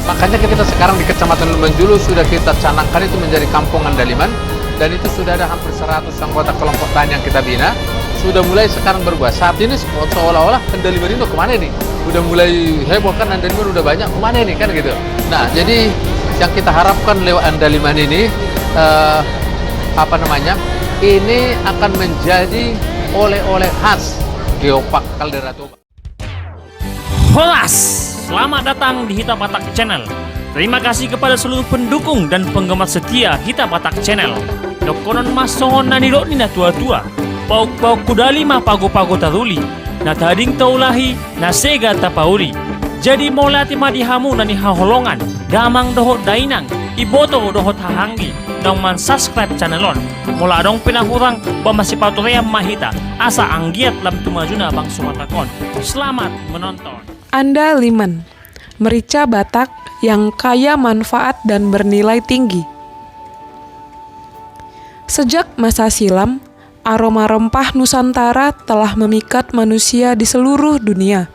Makanya kita sekarang di Kecamatan Lumbanjulu sudah kita canangkan itu menjadi Kampung Andaliman, dan itu sudah ada hampir 100 anggota kelompok tani yang kita bina. Sudah mulai sekarang berubah. Saat ini seolah-olah Andaliman ini kemana nih? Udah mulai heboh kan, Andaliman udah banyak, kemana nih kan gitu. Nah, jadi yang kita harapkan lewat Andaliman ini, ini akan menjadi oleh-oleh khas Geopark Kaldera Toba. Holas! Selamat datang di Hita Batak Channel. Terima kasih kepada seluruh pendukung dan penggemar setia Hita Batak Channel. Dokonon masongon na nilo ni na tua-tua. Pauk-pauk kudali mah pago-pago taruli. Na tading taulahi na sega tapauli. Jadi molati madihamu na ni haholongan. Damang dohot dainang. Iboto dohot hahanggi. Dong man subscribe channelon. Mula dong pinahurang pamasipaturaya mahita. Asa anggiat lam tumajuna bang sumatakon. Selamat menonton. Andaliman, merica Batak yang kaya manfaat dan bernilai tinggi. Sejak masa silam, aroma rempah Nusantara telah memikat manusia di seluruh dunia.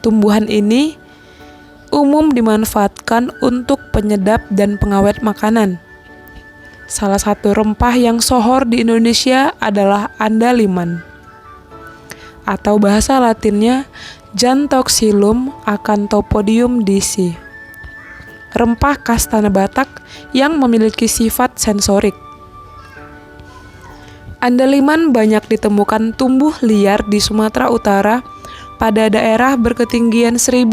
Tumbuhan ini umum dimanfaatkan untuk penyedap dan pengawet makanan. Salah satu rempah yang sohor di Indonesia adalah andaliman, atau bahasa Latinnya Jantoxylum Acanthopodium DC. Rempah khas tanah Batak yang memiliki sifat sensorik. Andaliman banyak ditemukan tumbuh liar di Sumatera Utara pada daerah berketinggian 1.100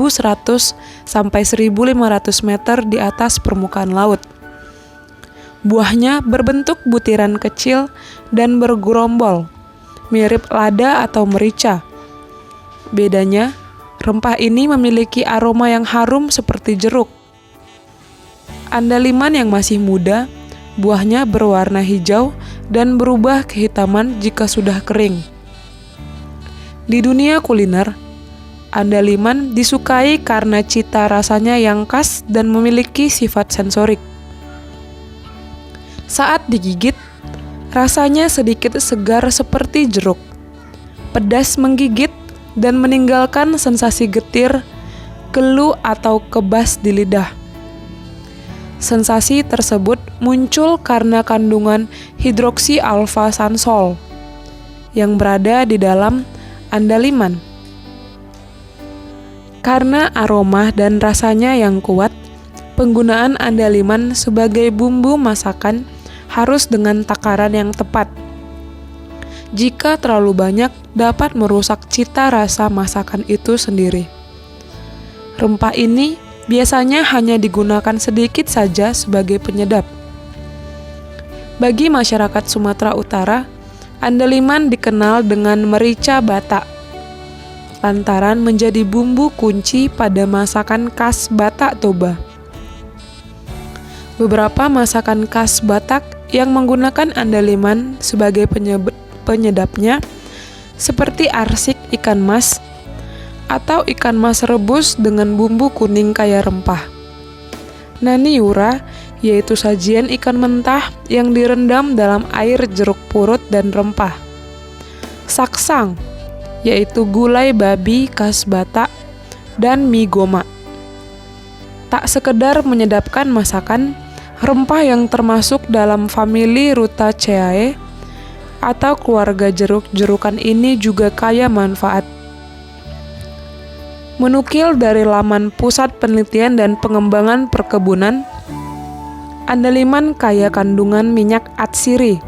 sampai 1.500 meter di atas permukaan laut. Buahnya berbentuk butiran kecil dan bergerombol, mirip lada atau merica. Bedanya, rempah ini memiliki aroma yang harum seperti jeruk. Andaliman yang masih muda, buahnya berwarna hijau dan berubah kehitaman jika sudah kering. Di dunia kuliner, andaliman disukai karena cita rasanya yang khas dan memiliki sifat sensorik. Saat digigit, rasanya sedikit segar seperti jeruk, pedas menggigit, dan meninggalkan sensasi getir, gelu atau kebas di lidah. Sensasi tersebut muncul karena kandungan hidroksi alfa sansol yang berada di dalam andaliman. Karena aroma dan rasanya yang kuat, penggunaan andaliman sebagai bumbu masakan harus dengan takaran yang tepat. Jika terlalu banyak, dapat merusak cita rasa masakan itu sendiri. Rempah ini biasanya hanya digunakan sedikit saja sebagai penyedap. Bagi masyarakat Sumatera Utara, andaliman dikenal dengan merica Batak, lantaran menjadi bumbu kunci pada masakan khas Batak Toba. Beberapa masakan khas Batak yang menggunakan andaliman sebagai penyedapnya, seperti arsik ikan mas atau ikan mas rebus dengan bumbu kuning kaya rempah. Naniura, yaitu sajian ikan mentah yang direndam dalam air jeruk purut dan rempah. Saksang, yaitu gulai babi khas Batak, dan mie goma. Tak sekedar menyedapkan masakan, rempah yang termasuk dalam famili Rutaceae atau keluarga jeruk-jerukan ini juga kaya manfaat. Menukil dari laman Pusat Penelitian dan Pengembangan Perkebunan, andaliman kaya kandungan minyak atsiri.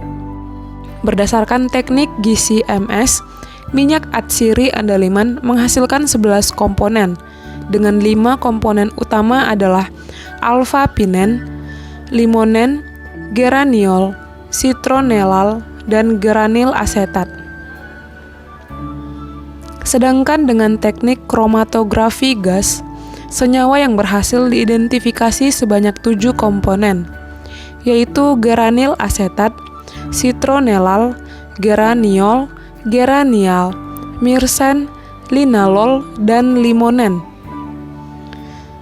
Berdasarkan teknik gizi MS, minyak atsiri andaliman menghasilkan 11 komponen, dengan 5 komponen utama adalah alpha-pinen, limonen, geraniol, citronellal, dan geranil asetat. Sedangkan dengan teknik kromatografi gas, senyawa yang berhasil diidentifikasi sebanyak 7 komponen, yaitu geranil asetat, citronellal, geraniol, geranial, myrcen, linalol, dan limonen.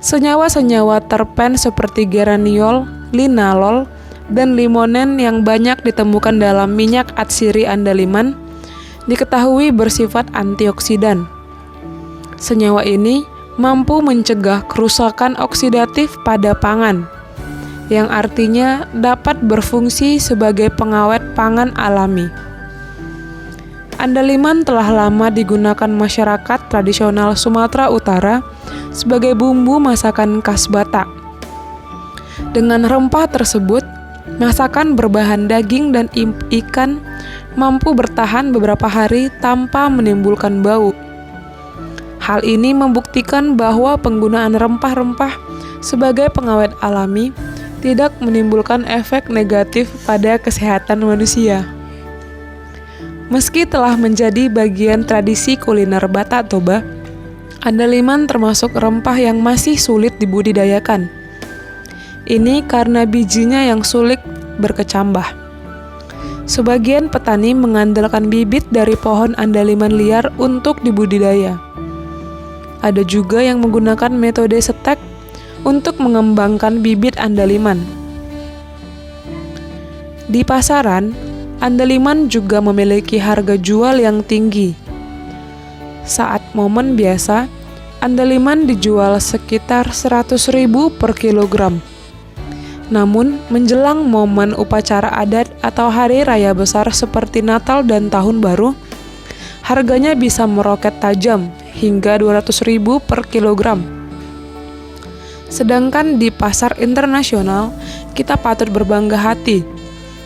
Senyawa-senyawa terpen seperti geraniol, linalol, dan limonen yang banyak ditemukan dalam minyak atsiri andaliman diketahui bersifat antioksidan. Senyawa ini mampu mencegah kerusakan oksidatif pada pangan, yang artinya dapat berfungsi sebagai pengawet pangan alami. Andaliman telah lama digunakan masyarakat tradisional Sumatera Utara sebagai bumbu masakan khas Batak. Dengan rempah tersebut, masakan berbahan daging dan ikan mampu bertahan beberapa hari tanpa menimbulkan bau. Hal ini membuktikan bahwa penggunaan rempah-rempah sebagai pengawet alami tidak menimbulkan efek negatif pada kesehatan manusia. Meski telah menjadi bagian tradisi kuliner Batak Toba, andaliman termasuk rempah yang masih sulit dibudidayakan. Ini karena bijinya yang sulit berkecambah. Sebagian petani mengandalkan bibit dari pohon andaliman liar untuk dibudidaya. Ada juga yang menggunakan metode setek untuk mengembangkan bibit andaliman. Di pasaran, andaliman juga memiliki harga jual yang tinggi. Saat momen biasa, andaliman dijual sekitar 100.000 per kilogram. Namun, menjelang momen upacara adat atau hari raya besar seperti Natal dan Tahun Baru, harganya bisa meroket tajam hingga 200.000 per kilogram. Sedangkan di pasar internasional, kita patut berbangga hati,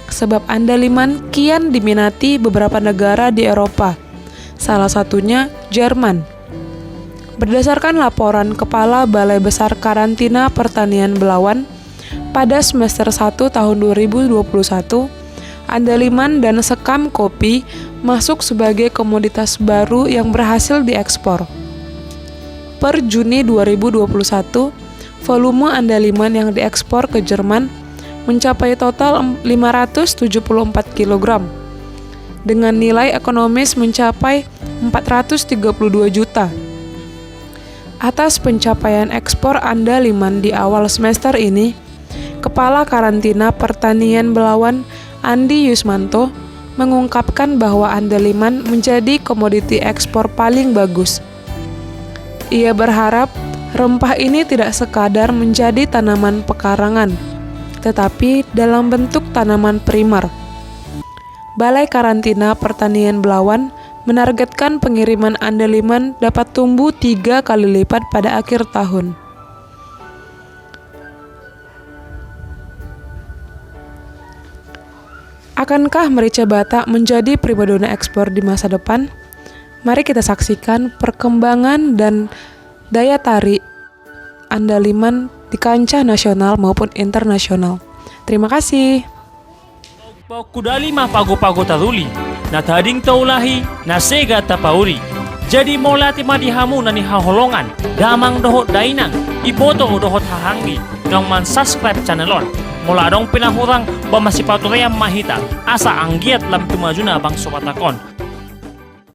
sebab andaliman kian diminati beberapa negara di Eropa, salah satunya Jerman. Berdasarkan laporan Kepala Balai Besar Karantina Pertanian Belawan, pada semester 1 tahun 2021, andaliman dan sekam kopi masuk sebagai komoditas baru yang berhasil diekspor. Per Juni 2021, volume andaliman yang diekspor ke Jerman mencapai total 574 kg dengan nilai ekonomis mencapai 432 juta. Atas pencapaian ekspor andaliman di awal semester ini, Kepala Karantina Pertanian Belawan Andi Yusmanto mengungkapkan bahwa andaliman menjadi komoditi ekspor paling bagus. Ia berharap rempah ini tidak sekadar menjadi tanaman pekarangan, tetapi dalam bentuk tanaman primer. Balai Karantina Pertanian Belawan menargetkan pengiriman andaliman dapat tumbuh 3 kali lipat pada akhir tahun. Akankah merica Batak menjadi primadona ekspor di masa depan? Mari kita saksikan perkembangan dan daya tarik andaliman di kancah nasional maupun internasional. Terima kasih. Kudali mah pago-pago taduli, na tading taulahi, na sega tapauri. Jadi molati madihamu nani haholongan, damang dohot dainang, iboto dohot hahanggi, kang man subscribe channelon. Mula dong pinahurang ba masipatuream mahita, asa anggiat lam tumajuna bang sopatakon.